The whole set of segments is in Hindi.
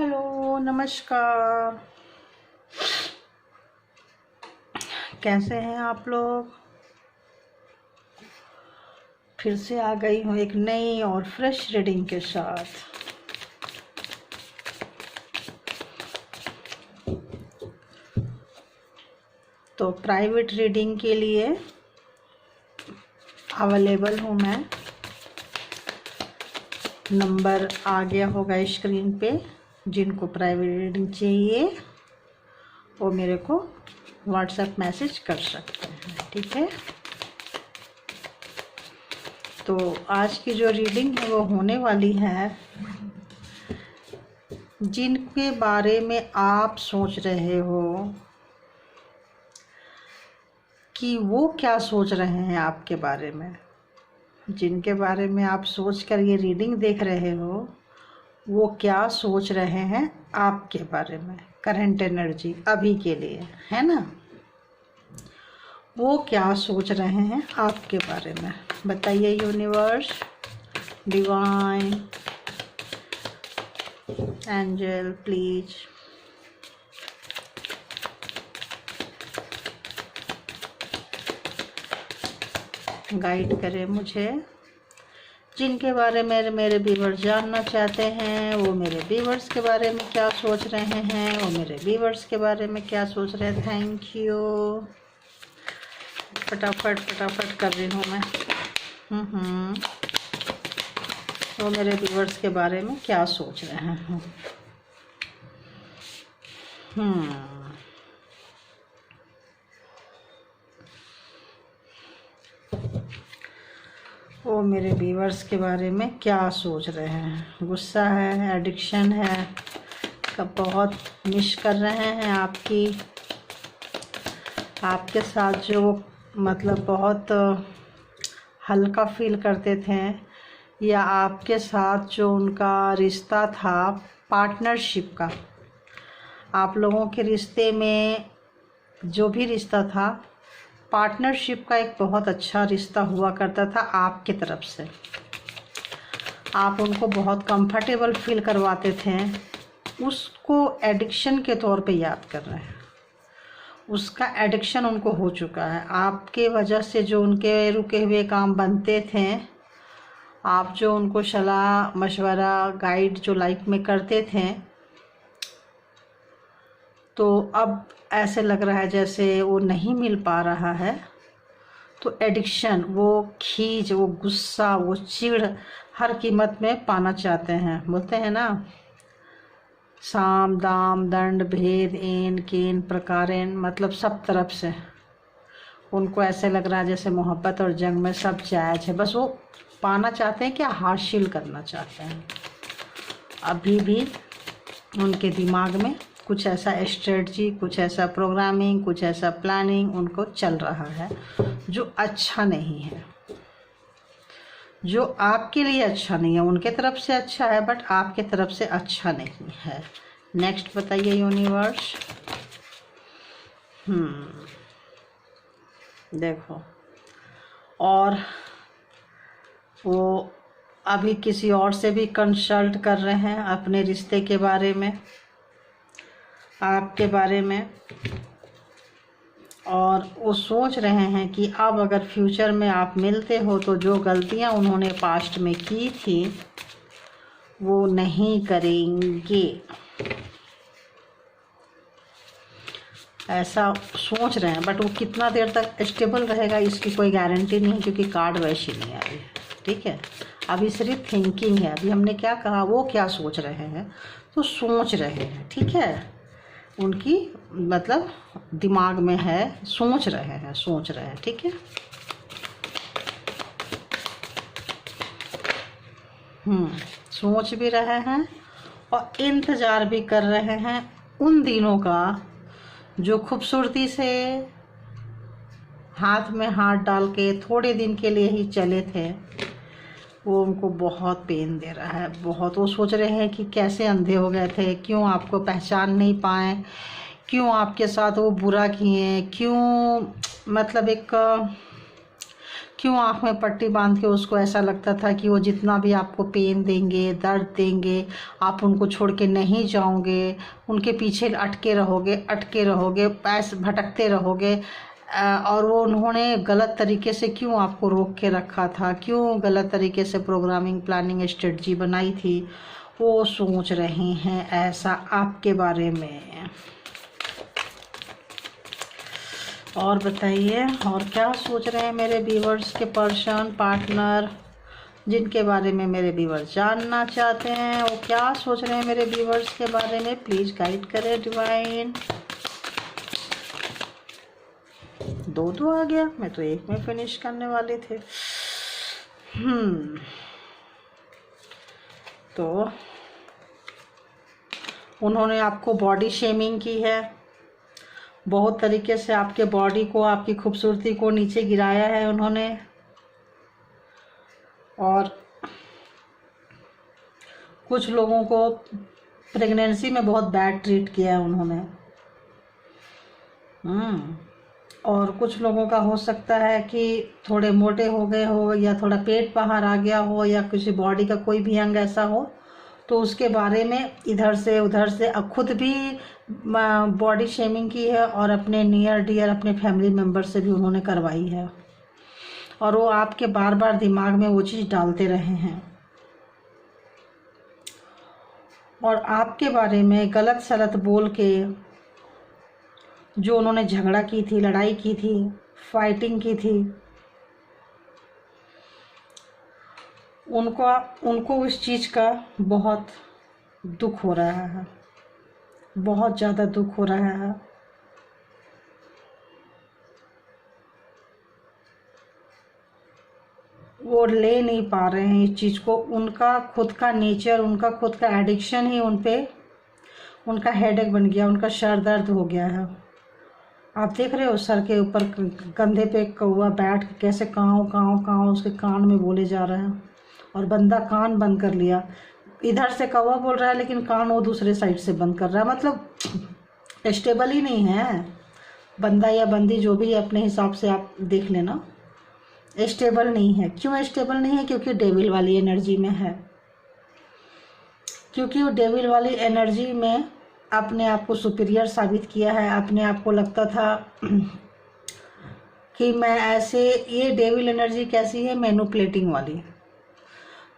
हेलो, नमस्कार। कैसे हैं आप लोग? फिर से आ गई हूँ एक नई और फ्रेश रीडिंग के साथ। तो प्राइवेट रीडिंग के लिए अवेलेबल हूँ मैं। नंबर आ गया होगा स्क्रीन पे। जिनको प्राइवेट रीडिंग चाहिए वो मेरे को व्हाट्सएप मैसेज कर सकते हैं, ठीक है। तो आज की जो रीडिंग है वो होने वाली है जिनके बारे में आप सोच रहे हो कि वो क्या सोच रहे हैं आपके बारे में। जिनके बारे में आप सोच कर ये रीडिंग देख रहे हो वो क्या सोच रहे हैं आपके बारे में। करंट एनर्जी अभी के लिए है ना, वो क्या सोच रहे हैं आपके बारे में। बताइए universe, divine, angel, please. Guide करें मुझे। जिनके बारे में मेरे व्यूवर्स जानना चाहते हैं वो मेरे व्यूवर्स के बारे में क्या सोच रहे हैं, वो मेरे व्यूवर्स के बारे में क्या सोच रहे हैं। Thank you. फटाफट कर रही हूँ मैं। वो मेरे व्यूवर्स के बारे में क्या सोच रहे हैं। वो मेरे व्यूवर्स के बारे में क्या सोच रहे हैं। गुस्सा है, एडिक्शन है, कब बहुत मिस कर रहे हैं आपके साथ जो मतलब बहुत हल्का फील करते थे, या आपके साथ जो उनका रिश्ता था पार्टनरशिप का। आप लोगों के रिश्ते में जो भी रिश्ता था पार्टनरशिप का एक बहुत अच्छा रिश्ता हुआ करता था आपकी तरफ से। आप उनको बहुत कंफर्टेबल फील करवाते थे, उसको एडिक्शन के तौर पे याद कर रहे हैं। उसका एडिक्शन उनको हो चुका है। आपके वजह से जो उनके रुके हुए काम बनते थे, आप जो उनको सलाह मशवरा गाइड जो लाइफ में करते थे, तो अब ऐसे लग रहा है जैसे वो नहीं मिल पा रहा है। तो एडिक्शन, वो खींच, वो गुस्सा, वो चिढ़ हर कीमत में पाना चाहते हैं। बोलते हैं ना, साम दाम दंड भेद एन केन प्रकारेण, मतलब सब तरफ से उनको ऐसे लग रहा है जैसे मोहब्बत और जंग में सब जायज़ है। बस वो पाना चाहते हैं, क्या हासिल करना चाहते हैं। अभी भी उनके दिमाग में कुछ ऐसा स्ट्रेटजी, कुछ ऐसा प्रोग्रामिंग, कुछ ऐसा प्लानिंग उनको चल रहा है जो अच्छा नहीं है, जो आपके लिए अच्छा नहीं है। उनके तरफ से अच्छा है बट आपके तरफ से अच्छा नहीं है। नेक्स्ट बताइए यूनिवर्स। देखो, और वो अभी किसी और से भी कंसल्ट कर रहे हैं अपने रिश्ते के बारे में, आपके बारे में। और वो सोच रहे हैं कि अब अगर फ्यूचर में आप मिलते हो तो जो गलतियां उन्होंने पास्ट में की थी वो नहीं करेंगे, ऐसा सोच रहे हैं। बट वो कितना देर तक स्टेबल रहेगा इसकी कोई गारंटी नहीं, क्योंकि कार्ड वैसी नहीं आ रही है, ठीक है। अभी सिर्फ थिंकिंग है। अभी हमने क्या कहा, वो क्या सोच रहे हैं, तो सोच रहे हैं, ठीक है। उनकी मतलब दिमाग में है, सोच रहे हैं, ठीक है। सोच भी रहे हैं और इंतज़ार भी कर रहे हैं उन दिनों का जो खूबसूरती से हाथ में हाथ डाल के थोड़े दिन के लिए ही चले थे। वो उनको बहुत पेन दे रहा है, बहुत। वो सोच रहे हैं कि कैसे अंधे हो गए थे, क्यों आपको पहचान नहीं पाए, क्यों आपके साथ वो बुरा किए, क्यों मतलब एक क्यों आँख में पट्टी बांध के उसको ऐसा लगता था कि वो जितना भी आपको पेन देंगे, दर्द देंगे, आप उनको छोड़ के नहीं जाओगे, उनके पीछे अटके रहोगे, पैस भटकते रहोगे। और वो उन्होंने गलत तरीके से क्यों आपको रोक के रखा था, क्यों गलत तरीके से प्रोग्रामिंग, प्लानिंग, स्ट्रेटजी बनाई थी, वो सोच रहे हैं ऐसा आपके बारे में। और बताइए, और क्या सोच रहे हैं मेरे व्यूअर्स के पर्सन, पार्टनर, जिनके बारे में मेरे व्यूअर्स जानना चाहते हैं, वो क्या सोच रहे हैं मेरे व्यूअर्स के बारे में। प्लीज़ गाइड करें डिवाइन। 2 आ गया, मैं तो एक में फिनिश करने वाले थे। तो उन्होंने आपको बॉडी शेमिंग की है, बहुत तरीके से आपके बॉडी को, आपकी खूबसूरती को नीचे गिराया है उन्होंने। और कुछ लोगों को प्रेगनेंसी में बहुत बैड ट्रीट किया है उन्होंने। और कुछ लोगों का हो सकता है कि थोड़े मोटे हो गए हो, या थोड़ा पेट बाहर आ गया हो, या किसी बॉडी का कोई भी अंग ऐसा हो, तो उसके बारे में इधर से उधर से अब खुद भी बॉडी शेमिंग की है, और अपने नियर डियर, अपने फैमिली मेम्बर से भी उन्होंने करवाई है। और वो आपके बार बार दिमाग में वो चीज़ डालते रहे हैं, और आपके बारे में गलत सलत बोल के, जो उन्होंने झगड़ा की थी, लड़ाई की थी, फाइटिंग की थी, उनको इस चीज़ का बहुत दुख हो रहा है, बहुत ज़्यादा दुख हो रहा है। वो ले नहीं पा रहे हैं इस चीज़ को। उनका खुद का नेचर, उनका खुद का एडिक्शन ही उन पे उनका हेडेक बन गया, उनका सर दर्द हो गया है। आप देख रहे हो सर के ऊपर कंधे पे कौवा बैठ के कैसे काँव काँव काँव उसके कान में बोले जा रहे हैं, और बंदा कान बंद कर लिया। इधर से कौवा बोल रहा है लेकिन कान वो दूसरे साइड से बंद कर रहा है। मतलब स्टेबल ही नहीं है बंदा या बंदी, जो भी है अपने हिसाब से आप देख लेना, स्टेबल नहीं है। क्यों स्टेबल नहीं है? क्योंकि डेविल वाली एनर्जी में है। क्योंकि वो डेविल वाली एनर्जी में अपने आप को सुपीरियर साबित किया है। अपने आप को लगता था कि मैं ऐसे, ये डेविल एनर्जी कैसी है? मैनिपुलेटिंग वाली।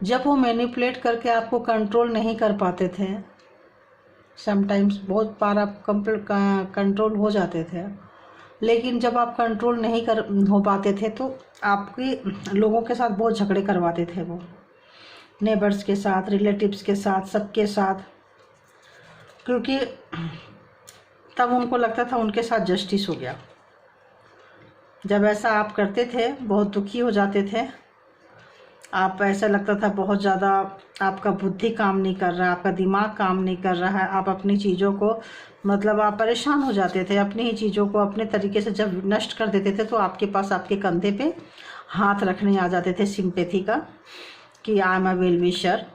जब वो मैनिपुलेट करके आपको कंट्रोल नहीं कर पाते थे, समटाइम्स बहुत बार आप कंट्रोल हो जाते थे, लेकिन जब आप कंट्रोल नहीं हो पाते थे तो आपके लोगों के साथ बहुत झगड़े करवाते थे वो, नेबर्स के साथ, रिलेटिव्स के साथ, सबके साथ, क्योंकि तब उनको लगता था उनके साथ जस्टिस हो गया। जब ऐसा आप करते थे बहुत दुखी हो जाते थे आप। ऐसा लगता था बहुत ज़्यादा आपका बुद्धि काम नहीं कर रहा है, आपका दिमाग काम नहीं कर रहा है, आप अपनी चीज़ों को, मतलब आप परेशान हो जाते थे। अपनी ही चीज़ों को अपने तरीके से जब नष्ट कर देते थे तो आपके पास, आपके कंधे पे हाथ रखने आ जाते थे सिंपैथी का, कि I am a well wisher,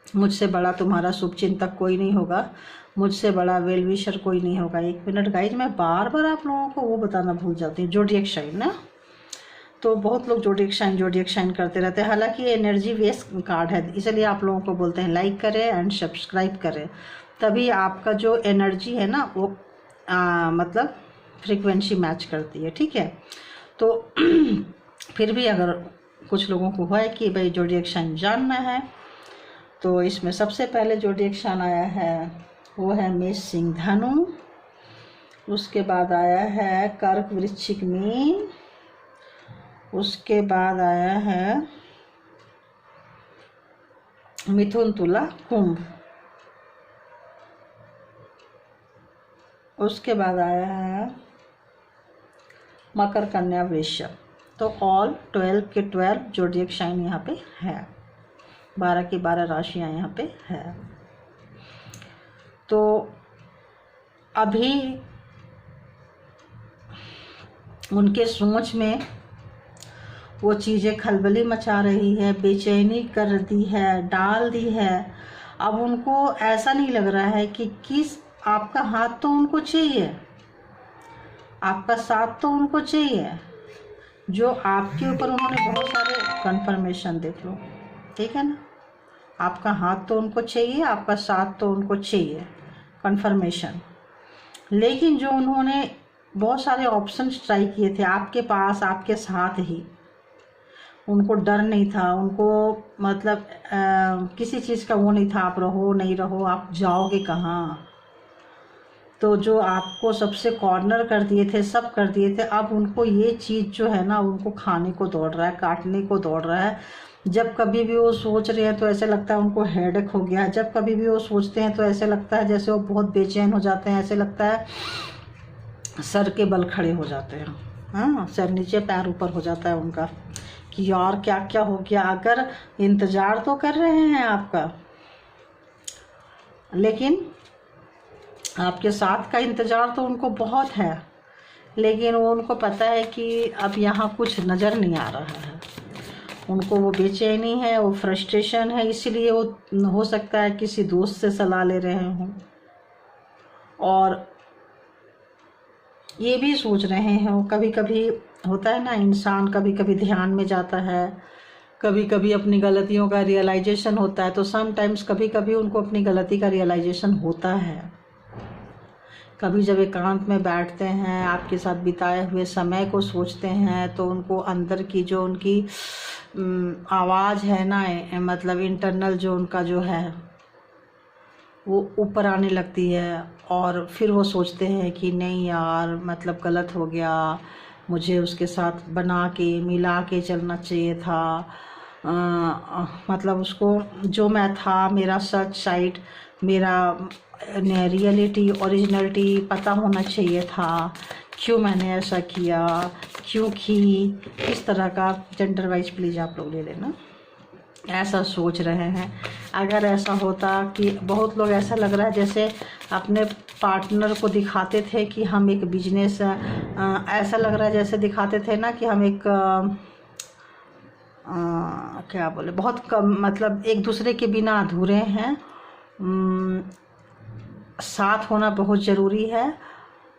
मुझसे बड़ा तुम्हारा शुभचिंतक कोई नहीं होगा, मुझसे बड़ा वेल विशर कोई नहीं होगा। 1 मिनट गाइज, मैं बार बार आप लोगों को वो बताना भूल जाती हूँ, जोडिएक साइन ना। तो बहुत लोग जोडिएक साइन करते रहते हैं। हालांकि ये एनर्जी वेस्ट कार्ड है, इसलिए आप लोगों को बोलते हैं लाइक करें एंड सब्सक्राइब करें, तभी आपका जो एनर्जी है ना वो मतलब फ्रीक्वेंसी मैच करती है, ठीक है। तो फिर भी अगर कुछ लोगों को है कि भाई जोडिएक साइन जानना है, तो इसमें सबसे पहले जोडिएक साइन आया है वो है मेष सिंह धनु, उसके बाद आया है कर्क वृश्चिक मीन, उसके बाद आया है मिथुन तुला कुंभ, उसके बाद आया है मकर कन्या वृषभ। तो ऑल 12 के 12 जोडिएक साइन यहाँ पे है, 12 की 12 राशियाँ यहाँ पे है। तो अभी उनके सोच में वो चीज़ें खलबली मचा रही है, बेचैनी कर दी है, डाल दी है। अब उनको ऐसा नहीं लग रहा है कि किस, आपका हाथ तो उनको चाहिए, आपका साथ तो उनको चाहिए, जो आपके ऊपर उन्होंने बहुत सारे कंफर्मेशन, देख लो, ठीक है ना। आपका हाथ तो उनको चाहिए, आपका साथ तो उनको चाहिए, कंफर्मेशन। लेकिन जो उन्होंने बहुत सारे ऑप्शंस ट्राई किए थे आपके पास, आपके साथ ही, उनको डर नहीं था, उनको मतलब किसी चीज़ का वो नहीं था, आप रहो नहीं रहो, आप जाओगे कहाँ। तो जो आपको सबसे कॉर्नर कर दिए थे, सब कर दिए थे, अब उनको ये चीज़ जो है ना, उनको खाने को दौड़ रहा है, काटने को दौड़ रहा है। जब कभी भी वो सोच रहे हैं तो ऐसे लगता है उनको हेडेक हो गया है, जब कभी भी वो सोचते हैं तो ऐसे लगता है जैसे वो बहुत बेचैन हो जाते हैं, ऐसे लगता है सर के बल खड़े हो जाते हैं, हाँ, सर नीचे पैर ऊपर हो जाता है उनका, कि यार क्या क्या हो गया। अगर इंतज़ार तो कर रहे हैं आपका, लेकिन आपके साथ का इंतज़ार तो उनको बहुत है, लेकिन वो उनको पता है कि अब यहाँ कुछ नज़र नहीं आ रहा है, उनको वो बेचैनी है, वो फ्रस्ट्रेशन है, इसीलिए वो हो सकता है किसी दोस्त से सलाह ले रहे हों, और ये भी सोच रहे हैं। कभी कभी होता है ना, इंसान कभी कभी ध्यान में जाता है, कभी कभी अपनी गलतियों का रियलाइजेशन होता है, तो समटाइम्स कभी कभी उनको अपनी गलती का रियलाइजेशन होता है। कभी जब एकांत में बैठते हैं, आपके साथ बिताए हुए समय को सोचते हैं, तो उनको अंदर की जो उनकी आवाज़ है ना, मतलब इंटरनल जो उनका जो है, वो ऊपर आने लगती है, और फिर वो सोचते हैं कि नहीं यार, मतलब गलत हो गया, मुझे उसके साथ बना के मिला के चलना चाहिए था, मतलब उसको जो मैं था, मेरा सच साइड, मेरा रियलिटी, ओरिजिनलिटी पता होना चाहिए था, क्यों मैंने ऐसा किया, क्यों की, इस तरह का। जेंडर वाइज प्लीज़ आप लोग ले लेना, ऐसा सोच रहे हैं। अगर ऐसा होता कि बहुत लोग, ऐसा लग रहा है जैसे अपने पार्टनर को दिखाते थे कि हम एक बिजनेस, ऐसा लग रहा है जैसे दिखाते थे ना कि हम एक क्या बोले, बहुत कम, मतलब एक दूसरे के बिना अधूरे हैं, साथ होना बहुत ज़रूरी है।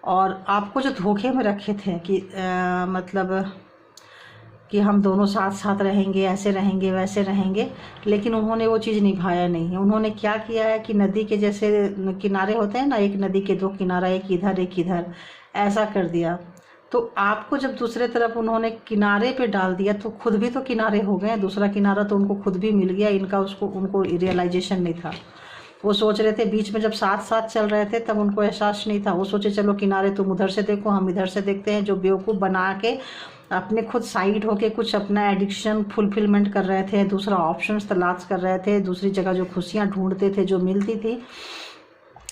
और आपको जो धोखे में रखे थे कि मतलब कि हम दोनों साथ साथ रहेंगे, ऐसे रहेंगे, वैसे रहेंगे, लेकिन उन्होंने वो चीज़ निभाया नहीं है। उन्होंने क्या किया है कि नदी के जैसे किनारे होते हैं ना, एक नदी के दो किनारा, एक इधर एक इधर, ऐसा कर दिया। तो आपको जब दूसरे तरफ उन्होंने किनारे पे डाल दिया, तो खुद भी तो किनारे हो गए, दूसरा किनारा तो उनको खुद भी मिल गया, इनका उसको उनको रियलाइजेशन नहीं था। वो सोच रहे थे, बीच में जब साथ साथ चल रहे थे तब उनको एहसास नहीं था। वो सोचे चलो किनारे, तुम उधर से देखो, हम इधर से देखते हैं। जो बेवकूफ़ बना के अपने खुद साइड होके कुछ अपना एडिक्शन फुलफिलमेंट कर रहे थे, दूसरा ऑप्शंस तलाश कर रहे थे, दूसरी जगह जो खुशियाँ ढूंढते थे, जो मिलती थी,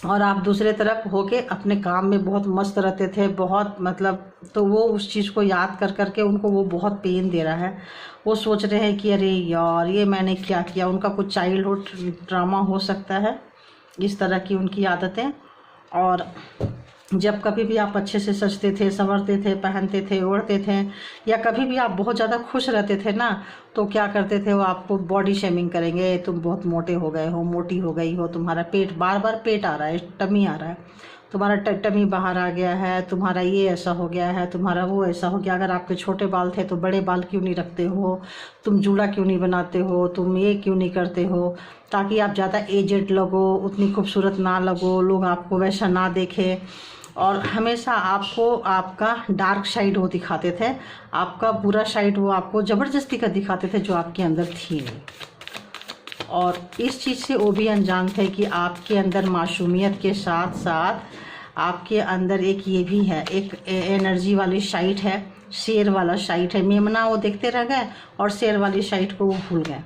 और आप दूसरे तरफ होके अपने काम में बहुत मस्त रहते थे, बहुत मतलब। तो वो उस चीज़ को याद कर करके उनको वो बहुत पेन दे रहा है। वो सोच रहे हैं कि अरे यार, ये मैंने क्या किया। उनका कुछ चाइल्डहुड ड्रामा हो सकता है, इस तरह की उनकी आदतें। और जब कभी भी आप अच्छे से सजते थे, संवरते थे, पहनते थे, ओढ़ते थे, या कभी भी आप बहुत ज़्यादा खुश रहते थे ना, तो क्या करते थे, वो आपको बॉडी शेमिंग करेंगे, तुम बहुत मोटे हो गए हो, मोटी हो गई हो, तुम्हारा पेट, बार बार पेट आ रहा है, टमी आ रहा है, तुम्हारा टमी बाहर आ गया है, तुम्हारा ये ऐसा हो गया है, तुम्हारा वो ऐसा हो गया। अगर आपके छोटे बाल थे तो बड़े बाल क्यों नहीं रखते हो, तुम जूड़ा क्यों नहीं बनाते हो, तुम ये क्यों नहीं करते हो, ताकि आप ज़्यादा एजेड लगो, उतनी खूबसूरत ना लगो, लोग आपको वैसा ना देखें। और हमेशा आपको आपका डार्क साइड वो दिखाते थे, आपका बुरा साइड वो आपको ज़बरदस्ती का दिखाते थे, जो आपके अंदर थी नहीं। और इस चीज़ से वो भी अनजान थे कि आपके अंदर मासूमियत के साथ साथ आपके अंदर एक ये भी है, एक एनर्जी वाली साइड है, शेर वाला साइड है। मेमना वो देखते रह गए और शेर वाली साइड को वो भूल गए,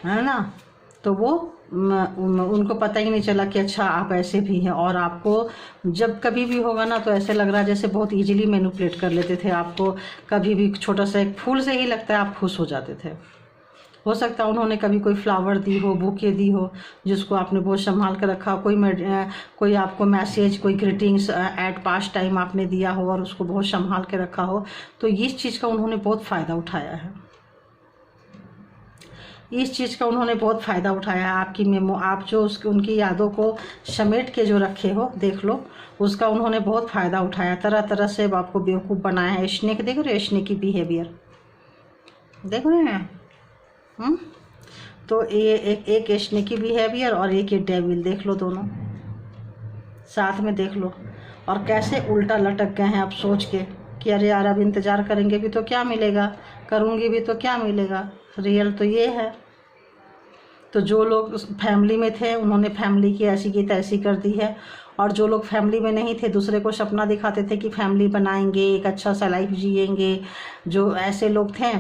है ना। तो वो उनको पता ही नहीं चला कि अच्छा आप ऐसे भी हैं। और आपको जब कभी भी होगा ना, तो ऐसे लग रहा है जैसे बहुत इजीली मैनिपुलेट कर लेते थे आपको। कभी भी छोटा सा एक फूल से ही लगता है आप खुश हो जाते थे। हो सकता है उन्होंने कभी कोई फ्लावर दी हो, बुके दी हो, जिसको आपने बहुत संभाल कर रखा हो। कोई आपको मैसेज, कोई ग्रीटिंग्स एट पास्ट टाइम आपने दिया हो और उसको बहुत संभाल के रखा हो। तो इस चीज़ का उन्होंने बहुत फ़ायदा उठाया है। इस चीज़ का उन्होंने बहुत फ़ायदा उठाया है। आपकी मेमो, आप जो उसकी उनकी यादों को समेट के जो रखे हो, देख लो, उसका उन्होंने बहुत फ़ायदा उठाया। तरह तरह से आपको बेवकूफ़ बनाया है। स्नेक देख रहे हो, स्नेक की बिहेवियर देख रहे हैं। तो ये एक स्नेक की बिहेवियर और एक ये डेविल, देख लो, दोनों साथ में देख लो। और कैसे उल्टा लटक गए हैं अब सोच के कि अरे यार अब इंतज़ार करेंगे भी तो क्या मिलेगा, करूँगी भी तो क्या मिलेगा। रियल तो ये है। तो जो लोग फैमिली में थे उन्होंने फैमिली की ऐसी की तैसी कर दी है, और जो लोग फैमिली में नहीं थे दूसरे को सपना दिखाते थे कि फैमिली बनाएंगे, एक अच्छा सा लाइफ जिएंगे, जो ऐसे लोग थे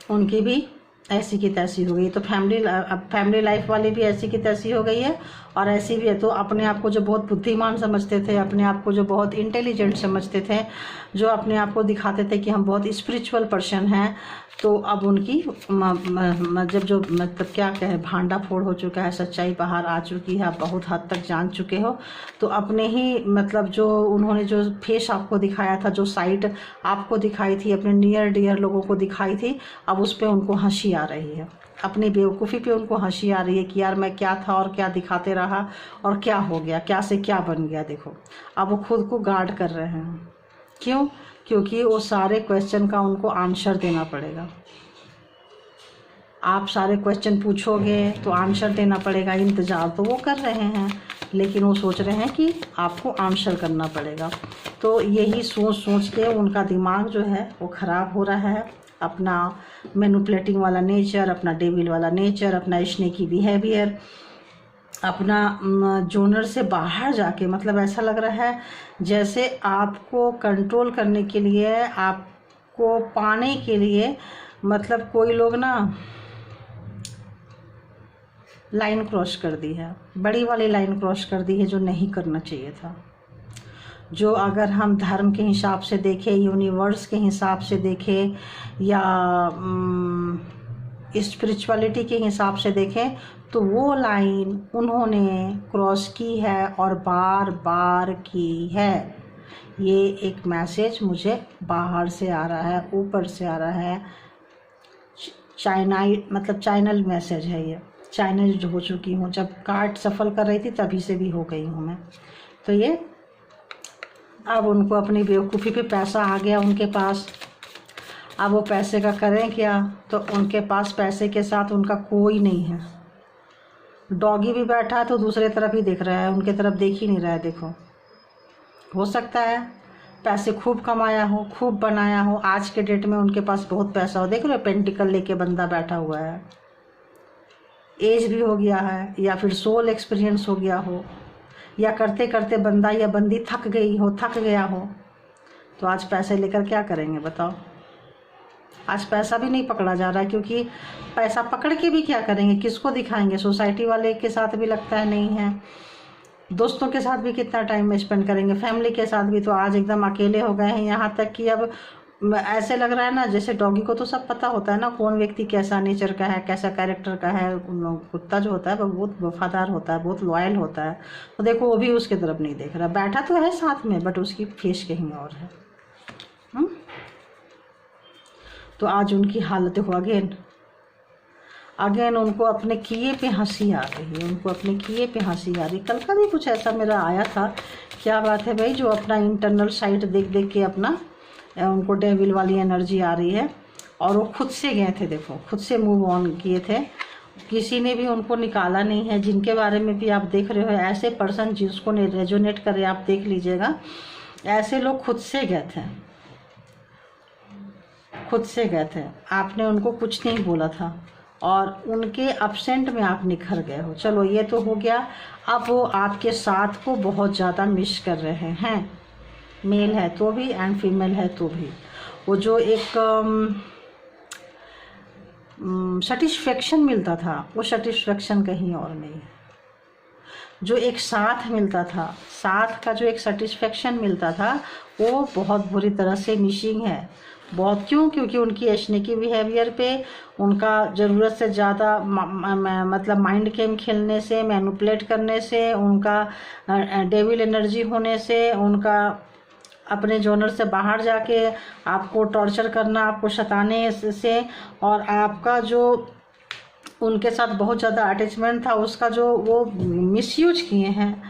उनकी भी ऐसी की तैसी हो गई। तो फैमिली लाइफ वाली भी ऐसी की तैसी हो गई है, और ऐसी भी है। तो अपने आप को जो बहुत बुद्धिमान समझते थे, अपने आप को जो बहुत इंटेलिजेंट समझते थे, जो अपने आप को दिखाते थे कि हम बहुत स्पिरिचुअल पर्सन हैं, तो अब उनकी जब जो मतलब क्या कहे, भांडा फोड़ हो चुका है, सच्चाई बाहर आ चुकी है, आप बहुत हद तक जान चुके हो। तो अपने ही मतलब जो उन्होंने जो फेस आपको दिखाया था, जो साइड आपको दिखाई थी, अपने नियर डियर लोगों को दिखाई थी, अब उस पर उनको हंसी आ रही है। अपनी बेवकूफ़ी पे उनको हंसी आ रही है कि यार मैं क्या था और क्या दिखाते रहा और क्या हो गया, क्या से क्या बन गया। देखो अब वो खुद को गार्ड कर रहे हैं। क्यों? क्योंकि वो सारे क्वेश्चन का उनको आंसर देना पड़ेगा। आप सारे क्वेश्चन पूछोगे तो आंसर देना पड़ेगा। इंतज़ार तो वो कर रहे हैं, लेकिन वो सोच रहे हैं कि आपको आंसर करना पड़ेगा। तो यही सोच सोच के उनका दिमाग जो है वो ख़राब हो रहा है। अपना मैनिपुलेटिंग वाला नेचर, अपना डेविल वाला नेचर, अपना स्नेकी बिहेवियर, अपना जोनर से बाहर जाके, मतलब ऐसा लग रहा है जैसे आपको कंट्रोल करने के लिए, आपको पाने के लिए, मतलब कोई लोग ना लाइन क्रॉस कर दी है, बड़ी वाली लाइन क्रॉस कर दी है, जो नहीं करना चाहिए था। जो अगर हम धर्म के हिसाब से देखें, यूनिवर्स के हिसाब से देखें, या स्पिरिचुअलिटी के हिसाब से देखें, तो वो लाइन उन्होंने क्रॉस की है और बार बार की है। ये एक मैसेज मुझे बाहर से आ रहा है, ऊपर से आ रहा है। चाइनल मैसेज है ये। चाइनल हो चुकी हूँ, जब कार्ड सफल कर रही थी तभी से भी हो गई हूँ मैं। तो ये अब उनको अपनी बेवकूफ़ी पे पैसा आ गया उनके पास। अब वो पैसे का करें क्या? तो उनके पास पैसे के साथ उनका कोई नहीं है। डॉगी भी बैठा है तो दूसरे तरफ ही देख रहा है, उनके तरफ देख ही नहीं रहा है। देखो, हो सकता है पैसे खूब कमाया हो, खूब बनाया हो, आज के डेट में उनके पास बहुत पैसा हो। देख रहे हो, पेंटिकल लेके बंदा बैठा हुआ है, एज भी हो गया है, या फिर सोल एक्सपीरियंस हो गया हो, या करते करते बंदा या बंदी थक गया हो। तो आज पैसे लेकर क्या करेंगे बताओ? आज पैसा भी नहीं पकड़ा जा रहा है, क्योंकि पैसा पकड़ के भी क्या करेंगे, किसको दिखाएंगे? सोसाइटी वाले के साथ भी लगता है नहीं है, दोस्तों के साथ भी कितना टाइम स्पेंड करेंगे, फैमिली के साथ भी तो आज एकदम अकेले हो गए हैं। यहाँ तक कि अब ऐसे लग रहा है ना जैसे डॉगी को तो सब पता होता है ना, कौन व्यक्ति कैसा नेचर का है, कैसा कैरेक्टर का है। कुत्ता जो होता है वो बहुत वफादार होता है, बहुत लॉयल होता है। तो देखो वो भी उसके तरफ नहीं देख रहा, बैठा तो है साथ में, बट उसकी फेस कहीं और है। तो आज उनकी हालत देखो, अगेन उनको अपने किए पे हंसी आ रही है, उनको अपने किए पे हंसी आ रही। कल का भी कुछ ऐसा मेरा आया था। क्या बात है भाई, जो अपना इंटरनल साइट देख देख के अपना उनको डेविल वाली एनर्जी आ रही है, और वो खुद से गए थे। देखो, खुद से मूव ऑन किए थे, किसी ने भी उनको निकाला नहीं है। जिनके बारे में भी आप देख रहे हो, ऐसे पर्सन जिसको रेजोनेट करे, आप देख लीजिएगा, ऐसे लोग खुद से गए थे, खुद से गए थे। आपने उनको कुछ नहीं बोला था, और उनके अब्सेंट में आप निखर गए हो। चलो ये तो हो गया। अब वो आपके साथ को बहुत ज़्यादा मिस कर रहे हैं, मेल है तो भी एंड फीमेल है तो भी। वो जो एक सेटिस्फेक्शन मिलता था, वो सेटिस्फेक्शन कहीं और नहीं है। जो एक साथ मिलता था, साथ का जो एक सेटिस्फेक्शन मिलता था, वो बहुत बुरी तरह से मिसिंग है। बहुत क्यों? क्योंकि उनकी स्नेकी बिहेवियर पे, उनका ज़रूरत से ज़्यादा मतलब माइंड गेम खेलने से, मैनिपुलेट करने से, उनका डेविल एनर्जी होने से, उनका अपने जोनर से बाहर जाके आपको टॉर्चर करना, आपको सताने से, और आपका जो उनके साथ बहुत ज़्यादा अटैचमेंट था उसका, जो वो मिसयूज किए हैं,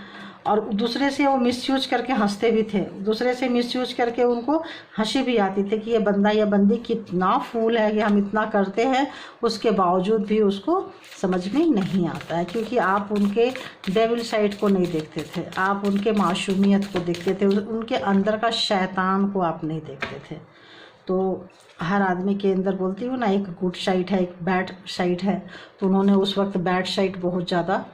और दूसरे से वो मिसयूज करके हंसते भी थे, दूसरे से मिसयूज करके उनको हंसी भी आती थी कि ये बंदा या बंदी कितना फूल है कि हम इतना करते हैं उसके बावजूद भी उसको समझ में नहीं आता है, क्योंकि आप उनके डेविल साइड को नहीं देखते थे, आप उनके मासूमियत को देखते थे, उनके अंदर का शैतान को आप नहीं देखते थे। तो हर आदमी के अंदर, बोलती हूँ ना, एक गुड साइड है, एक बैड साइड है, तो उन्होंने उस वक्त बैड साइड बहुत ज़्यादा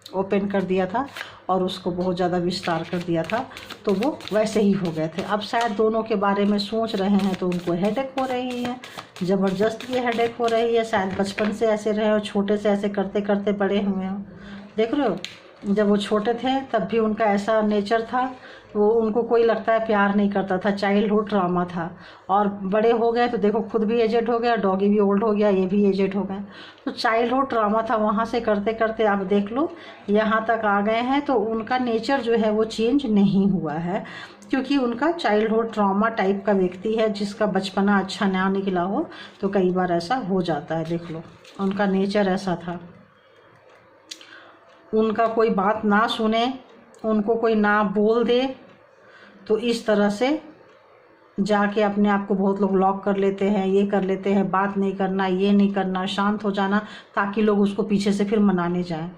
ओपन कर दिया था और उसको बहुत ज़्यादा विस्तार कर दिया था, तो वो वैसे ही हो गए थे। अब शायद दोनों के बारे में सोच रहे हैं तो उनको हेडेक हो रही है, ज़बरदस्त ये हेडेक हो रही है। शायद बचपन से ऐसे रहे और छोटे से ऐसे करते करते बड़े हुए हो। देख रहे हो, जब वो छोटे थे तब भी उनका ऐसा नेचर था, वो उनको कोई लगता है प्यार नहीं करता था, चाइल्डहुड ट्रॉमा था। और बड़े हो गए तो देखो खुद भी एजेड हो गया, डॉगी भी ओल्ड हो गया, ये भी एजेड हो गए। तो चाइल्डहुड ट्रॉमा था, वहाँ से करते करते आप देख लो यहाँ तक आ गए हैं। तो उनका नेचर जो है वो चेंज नहीं हुआ है, क्योंकि उनका चाइल्डहुड ट्रॉमा टाइप का व्यक्ति है, जिसका बचपना अच्छा ना निकला हो तो कई बार ऐसा हो जाता है। देख लो उनका नेचर ऐसा था, उनका कोई बात ना सुने, उनको कोई ना बोल दे तो इस तरह से जाके अपने आप को बहुत लोग लॉक कर लेते हैं, ये कर लेते हैं, बात नहीं करना, ये नहीं करना, शांत हो जाना, ताकि लोग उसको पीछे से फिर मनाने जाएं।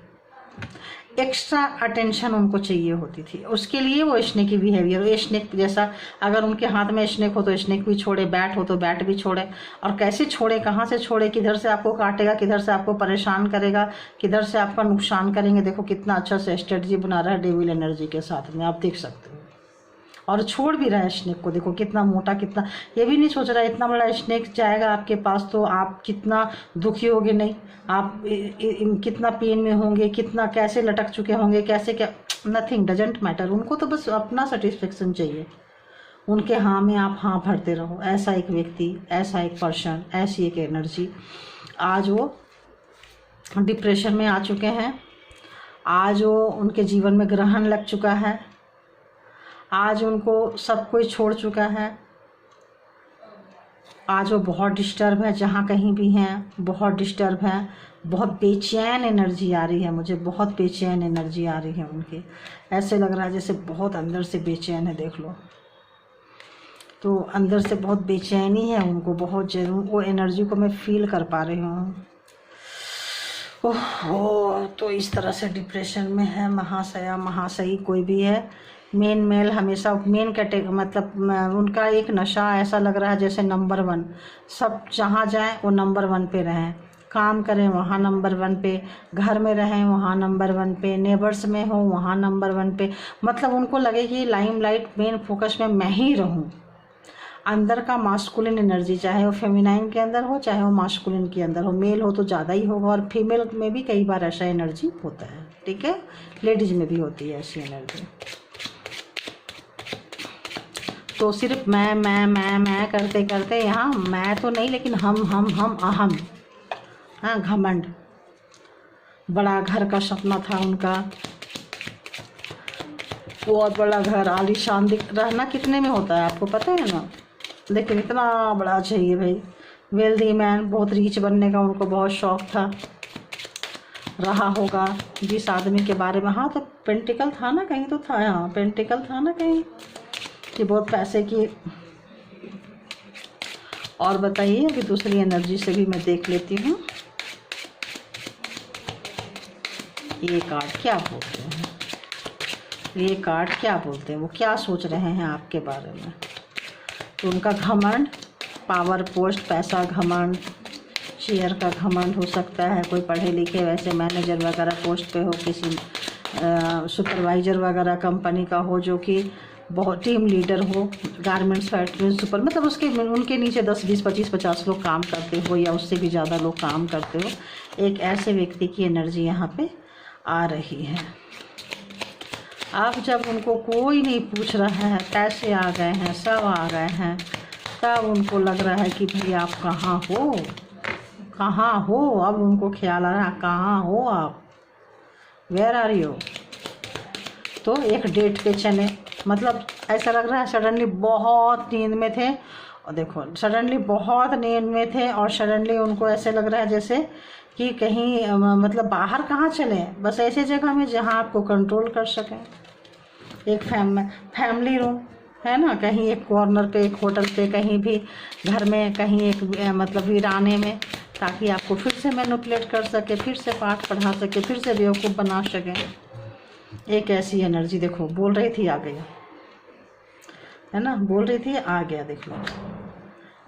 एक्स्ट्रा अटेंशन उनको चाहिए होती थी, उसके लिए वो स्नेकी बिहेवियर, स्नेक जैसा। अगर उनके हाथ में स्नेक हो तो स्नेक भी छोड़े, बैट हो तो बैट भी छोड़े। और कैसे छोड़े, कहाँ से छोड़े, किधर से आपको काटेगा, किधर से आपको परेशान करेगा, किधर से आपका नुकसान करेंगे। देखो कितना अच्छा से स्ट्रेटजी बना रहा है डेविल एनर्जी के साथ में, आप देख सकते हो। और छोड़ भी रहा है स्नेक को, देखो कितना मोटा, कितना, ये भी नहीं सोच रहा है इतना बड़ा स्नेक जाएगा आपके पास तो आप कितना दुखी होगे, नहीं आप कितना पेन में होंगे, कितना कैसे लटक चुके होंगे, कैसे क्या, नथिंग डजेंट मैटर। उनको तो बस अपना सेटिस्फेक्शन चाहिए, उनके हाँ में आप हाँ भरते रहो। ऐसा एक व्यक्ति, ऐसा एक पर्सन, ऐसी एक एनर्जी। आज वो डिप्रेशन में आ चुके हैं, आज वो उनके जीवन में ग्रहण लग चुका है, आज उनको सब कोई छोड़ चुका है, आज वो बहुत डिस्टर्ब है, जहाँ कहीं भी हैं बहुत डिस्टर्ब है, बहुत बेचैन एनर्जी आ रही है मुझे, बहुत बेचैन एनर्जी आ रही है उनके। ऐसे लग रहा है जैसे बहुत अंदर से बेचैन है, देख लो। तो अंदर से बहुत बेचैनी है उनको, बहुत जरूर वो एनर्जी को मैं फील कर पा रही हूँ। ओह, तो इस तरह से डिप्रेशन में है महाशया, महाशयी कोई भी है, मेन मेल हमेशा मेन कैटेगरी, मतलब उनका एक नशा ऐसा लग रहा है जैसे नंबर 1, सब जहाँ जाएं वो नंबर 1 पे रहें, काम करें वहाँ नंबर 1 पे, घर में रहें वहाँ नंबर 1 पे, नेबर्स में हो वहाँ नंबर 1 पे। मतलब उनको लगे कि लाइमलाइट मेन फोकस में मैं ही रहूँ। अंदर का मास्कुलिन एनर्जी, चाहे वो फेमिनाइन के अंदर हो चाहे वो मास्कुलिन के अंदर हो, मेल हो तो ज़्यादा ही होगा, और फीमेल में भी कई बार ऐसा एनर्जी होता है, ठीक है, लेडीज में भी होती है ऐसी एनर्जी। तो सिर्फ मैं करते करते यहाँ मैं तो नहीं, लेकिन हम अहम, हाँ, घमंड। बड़ा घर का सपना था उनका, बहुत बड़ा घर, आलीशान रहना कितने में होता है आपको पता है ना। देखो इतना बड़ा चाहिए भाई, वेल्दी मैन, बहुत रिच बनने का उनको बहुत शौक था, रहा होगा जिस आदमी के बारे में। हाँ, तो पेंटिकल था ना कहीं, तो था, हाँ पेंटिकल था ना कहीं कि बहुत पैसे की। और बताइए, अभी दूसरी एनर्जी से भी मैं देख लेती हूँ, ये कार्ड क्या बोलते हैं, ये कार्ड क्या बोलते हैं, वो क्या सोच रहे हैं आपके बारे में। तो उनका घमंड, पावर, पोस्ट, पैसा, घमंड, शेयर का घमंड हो सकता है, कोई पढ़े लिखे वैसे मैनेजर वगैरह पोस्ट पे हो, किसी सुपरवाइजर वगैरह कंपनी का हो, जो कि बहुत टीम लीडर हो, गारमेंट्स फैक्ट्री सुपर, मतलब उसके उनके नीचे 10, 20, 25, 50 लोग काम करते हो या उससे भी ज़्यादा लोग काम करते हो। एक ऐसे व्यक्ति की एनर्जी यहाँ पे आ रही है। अब जब उनको कोई नहीं पूछ रहा है, पैसे आ गए हैं, सब आ गए हैं, तब उनको लग रहा है कि भाई आप कहाँ हो, कहाँ हो। अब उनको ख्याल आ रहा है कहाँ हो आप, वेयर आर यू। तो एक डेट पे चले, मतलब ऐसा लग रहा है सडनली बहुत नींद में थे, और देखो सडनली बहुत नींद में थे और सडनली उनको ऐसे लग रहा है जैसे कि कहीं मतलब बाहर कहाँ चले, बस ऐसे जगह में जहाँ आपको कंट्रोल कर सकें। एक फैमिली रूम है ना, कहीं एक कॉर्नर पे, एक होटल पे, कहीं भी घर में, कहीं एक मतलब वीराने में, ताकि आपको फिर से मैनिपुलेट कर सके, फिर से पाठ पढ़ा सके, फिर से बेवकूफ़ बना सके। एक ऐसी एनर्जी देखो, बोल रही थी आ गया, है ना, बोल रही थी आ गया, देख लो।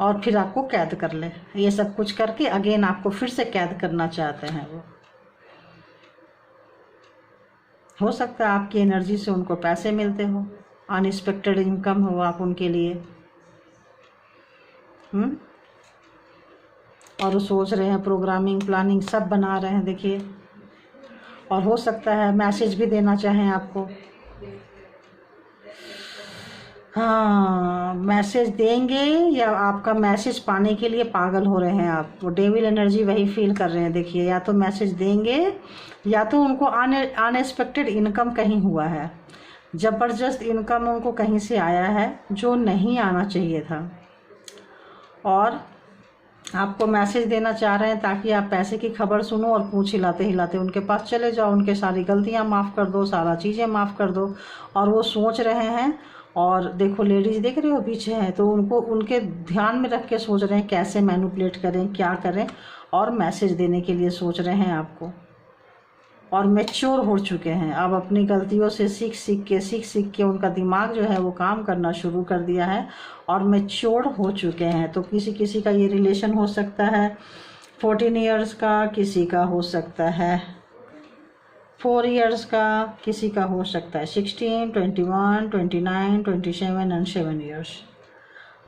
और फिर आपको कैद कर ले, ये सब कुछ करके अगेन आपको फिर से कैद करना चाहते हैं वो। हो सकता है आपकी एनर्जी से उनको पैसे मिलते हो, अनएक्सपेक्टेड इनकम हो आप उनके लिए। और वो सोच रहे हैं, प्रोग्रामिंग प्लानिंग सब बना रहे हैं, देखिए। और हो सकता है मैसेज भी देना चाहें आपको। हाँ, मैसेज देंगे या आपका मैसेज पाने के लिए पागल हो रहे हैं आप। वो डेविल एनर्जी वही फील कर रहे हैं, देखिए। या तो मैसेज देंगे, या तो उनको अनएक्सपेक्टेड इनकम कहीं हुआ है, ज़बरदस्त इनकम उनको कहीं से आया है जो नहीं आना चाहिए था, और आपको मैसेज देना चाह रहे हैं ताकि आप पैसे की खबर सुनो और पूंछ हिलाते हिलाते उनके पास चले जाओ, उनके सारी गलतियां माफ़ कर दो, सारा चीज़ें माफ़ कर दो। और वो सोच रहे हैं, और देखो लेडीज़ देख रहे हो पीछे हैं, तो उनको उनके ध्यान में रख के सोच रहे हैं कैसे मैनिपुलेट करें, क्या करें, और मैसेज देने के लिए सोच रहे हैं आपको। और मैच्योर हो चुके हैं, अब अपनी गलतियों से सीख सीख के उनका दिमाग जो है वो काम करना शुरू कर दिया है, और मैच्योर हो चुके हैं। तो किसी का ये रिलेशन हो सकता है 14 ईयर्स का, किसी का हो सकता है 4 ईयर्स का, किसी का हो सकता है 16, 21, 29, 27 एंड 7 ईयर्स।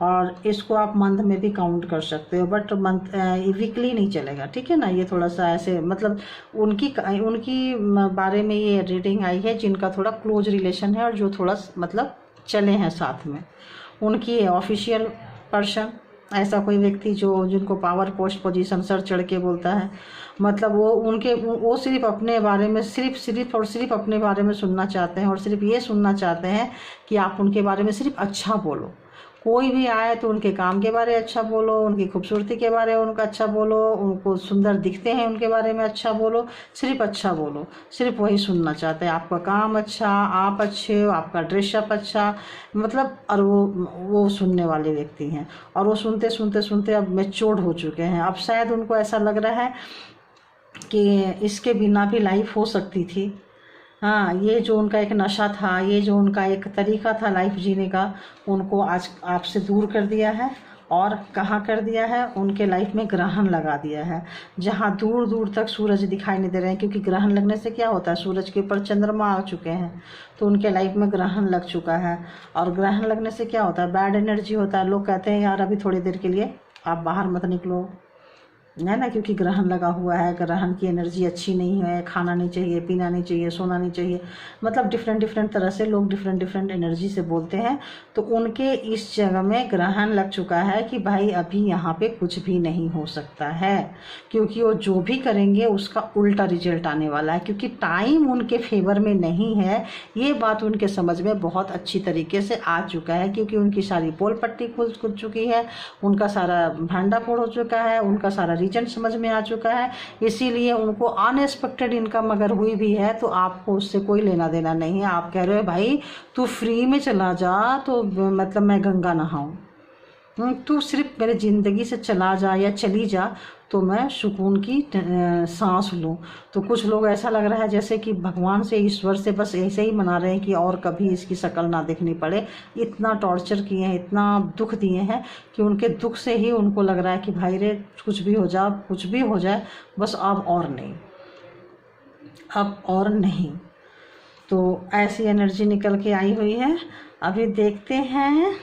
और इसको आप मंथ में भी काउंट कर सकते हो, बट मंथ वीकली नहीं चलेगा, ठीक है ना। ये थोड़ा सा ऐसे मतलब उनकी बारे में ये रीडिंग आई है जिनका थोड़ा क्लोज रिलेशन है, और जो थोड़ा मतलब चले हैं साथ में। उनकी ऑफिशियल पर्सन, ऐसा कोई व्यक्ति जिनको पावर पोस्ट पोजीशन सर चढ़ के बोलता है, मतलब वो सिर्फ अपने बारे में सिर्फ अपने बारे में सुनना चाहते हैं, और सिर्फ ये सुनना चाहते हैं कि आप उनके बारे में सिर्फ अच्छा बोलो। कोई भी आए तो उनके काम के बारे में अच्छा बोलो, उनकी खूबसूरती के बारे में उनका अच्छा बोलो, उनको सुंदर दिखते हैं उनके बारे में अच्छा बोलो, सिर्फ अच्छा बोलो, सिर्फ वही सुनना चाहते हैं। आपका काम अच्छा, आप अच्छे हो, आपका ड्रेसअप अच्छा, मतलब। और वो सुनने वाले व्यक्ति हैं, और वो सुनते सुनते सुनते अब मैच्योर्ड हो चुके हैं। अब शायद उनको ऐसा लग रहा है कि इसके बिना भी लाइफ हो सकती थी। हाँ, ये जो उनका एक नशा था, ये जो उनका एक तरीका था लाइफ जीने का, उनको आज आपसे दूर कर दिया है। और कहाँ कर दिया है, उनके लाइफ में ग्रहण लगा दिया है, जहाँ दूर दूर तक सूरज दिखाई नहीं दे रहे हैं। क्योंकि ग्रहण लगने से क्या होता है, सूरज के ऊपर चंद्रमा आ चुके हैं, तो उनके लाइफ में ग्रहण लग चुका है। और ग्रहण लगने से क्या होता है, बैड एनर्जी होता है। लोग कहते हैं यार अभी थोड़ी देर के लिए आप बाहर मत निकलो, है ना, क्योंकि ग्रहण लगा हुआ है, ग्रहण की एनर्जी अच्छी नहीं है, खाना नहीं चाहिए, पीना नहीं चाहिए, सोना नहीं चाहिए। मतलब डिफरेंट तरह से लोग डिफरेंट एनर्जी से बोलते हैं। तो उनके इस जगह में ग्रहण लग चुका है कि भाई अभी यहाँ पे कुछ भी नहीं हो सकता है, क्योंकि वो जो भी करेंगे उसका उल्टा रिजल्ट आने वाला है। क्योंकि टाइम उनके फेवर में नहीं है, ये बात उनके समझ में बहुत अच्छी तरीके से आ चुका है। क्योंकि उनकी सारी पोल पट्टी खुल चुकी है, उनका सारा भांडा फोड़ हो चुका है, उनका सारा रीजन समझ में आ चुका है। इसीलिए उनको अनएक्सपेक्टेड इनकम अगर हुई भी है तो आपको उससे कोई लेना देना नहीं है। आप कह रहे हो भाई तू फ्री में चला जा, तो मतलब मैं गंगा नहाऊं, तू सिर्फ मेरे ज़िंदगी से चला जा या चली जा तो मैं सुकून की सांस लूं। तो कुछ लोग ऐसा लग रहा है जैसे कि भगवान से, ईश्वर से बस ऐसे ही मना रहे हैं कि और कभी इसकी शक्ल ना देखनी पड़े। इतना टॉर्चर किए हैं, इतना दुख दिए हैं कि उनके दुख से ही उनको लग रहा है कि भाई रे कुछ भी हो जाए, कुछ भी हो जाए, बस अब और नहीं, अब और नहीं। तो ऐसी एनर्जी निकल के आई हुई है। अभी देखते हैं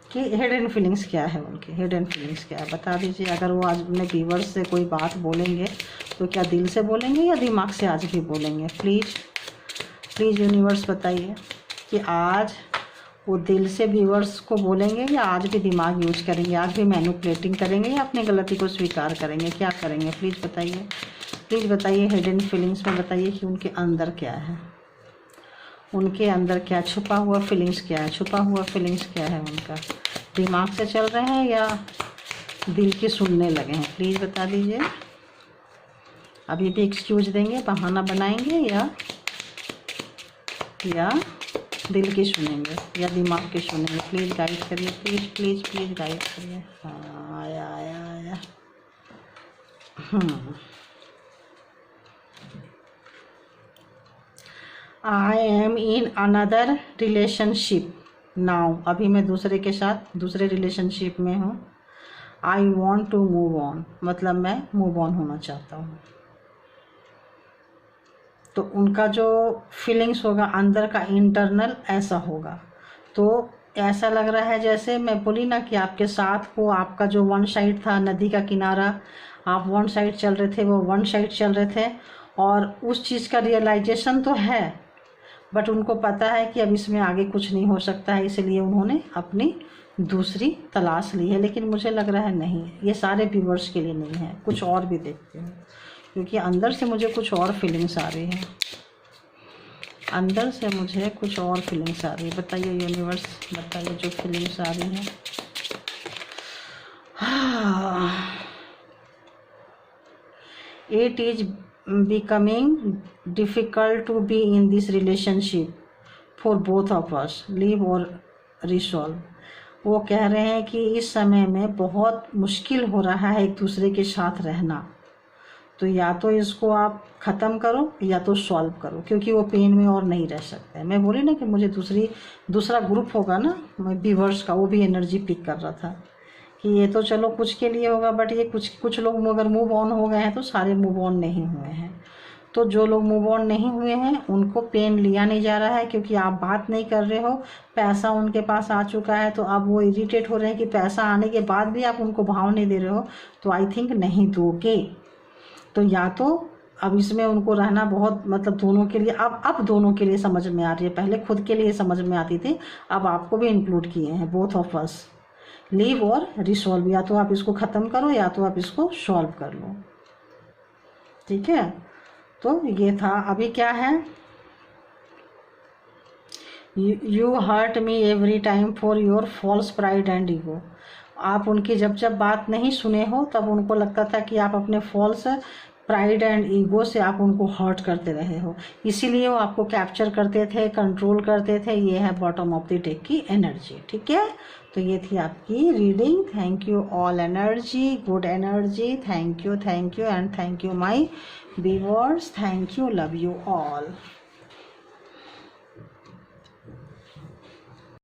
कि हिडन फीलिंग्स क्या है, उनकी हिडन फीलिंग्स क्या है, बता दीजिए। अगर वो आज अपने व्यूअर्स से कोई बात बोलेंगे तो क्या दिल से बोलेंगे या दिमाग से आज भी बोलेंगे? प्लीज़ यूनिवर्स बताइए कि आज वो दिल से व्यूअर्स को बोलेंगे या आज भी दिमाग यूज करेंगे, आज भी मैनिपुलेटिंग करेंगे या अपनी गलती को स्वीकार करेंगे, क्या करेंगे? प्लीज़ बताइए हिडन फीलिंग्स में बताइए कि उनके अंदर क्या है, उनके अंदर क्या छुपा हुआ फीलिंग्स क्या है, छुपा हुआ फीलिंग्स क्या है उनका। दिमाग से चल रहे हैं या दिल की सुनने लगे हैं? प्लीज़ बता दीजिए। अभी भी एक्सक्यूज देंगे, बहाना बनाएंगे, या दिल की सुनेंगे या दिमाग की सुनेंगे? प्लीज़ गाइड करिए, प्लीज़ प्लीज़ प्लीज़ गाइड करिए। हाँ, आया आया आया। I am in another relationship now. अभी मैं दूसरे के साथ दूसरे रिलेशनशिप में हूँ। I want to move on, मतलब मैं मूव ऑन होना चाहता हूँ। तो उनका जो फीलिंग्स होगा अंदर का, इंटरनल ऐसा होगा। तो ऐसा लग रहा है जैसे मैं बोली ना कि आपके साथ को आपका जो वन साइड था, नदी का किनारा, आप वन साइड चल रहे थे, वो वन साइड चल रहे थे, और उस चीज़ का रियलाइजेशन तो है, बट उनको पता है कि अब इसमें आगे कुछ नहीं हो सकता है, इसलिए उन्होंने अपनी दूसरी तलाश ली है। लेकिन मुझे लग रहा है नहीं, ये सारे व्यूवर्स के लिए नहीं है, कुछ और भी देखते हैं, क्योंकि अंदर से मुझे कुछ और फीलिंग्स आ रही है। अंदर से मुझे कुछ और फीलिंग्स आ रही है। बताइए यूनिवर्स, बताइए जो फीलिंग्स आ रही है। It is becoming difficult to be in this relationship for both of us, leave और रिसॉल्व। वो कह रहे हैं कि इस समय में बहुत मुश्किल हो रहा है एक दूसरे के साथ रहना, तो या तो इसको आप ख़त्म करो या तो सॉल्व करो, क्योंकि वो पेन में और नहीं रह सकते। मैं बोली ना कि मुझे दूसरा ग्रुप होगा ना व्यूवर्स का, वो भी एनर्जी पिक कर रहा था कि ये तो चलो कुछ के लिए होगा, बट ये कुछ लोग अगर मूव ऑन हो गए हैं तो सारे मूव ऑन नहीं हुए हैं। तो जो लोग मूव ऑन नहीं हुए हैं उनको पेन लिया नहीं जा रहा है, क्योंकि आप बात नहीं कर रहे हो, पैसा उनके पास आ चुका है, तो अब वो इरिटेट हो रहे हैं कि पैसा आने के बाद भी आप उनको भाव नहीं दे रहे हो, तो आई थिंक नहीं दोगे। तो या तो अब इसमें उनको रहना बहुत, मतलब दोनों के लिए, अब दोनों के लिए समझ में आ रही है। पहले खुद के लिए समझ में आती थी, अब आपको भी इंक्लूड किए हैं, बोथ ऑफ अस, लीव और रिसॉल्व। या तो आप इसको ख़त्म करो या तो आप इसको सॉल्व कर लो, ठीक है। तो ये था। अभी क्या है, you hurt me every time for your false pride and ego. आप उनकी जब बात नहीं सुने हो तब उनको लगता था कि आप अपने फॉल्स प्राइड एंड ईगो से आप उनको हर्ट करते रहे हो, इसीलिए वो आपको कैप्चर करते थे, कंट्रोल करते थे। ये है बॉटम ऑफ द डेक की एनर्जी, ठीक है। तो ये थी आपकी reading. Thank you all energy, good energy. Thank you and thank you my viewers. Thank you, love you all.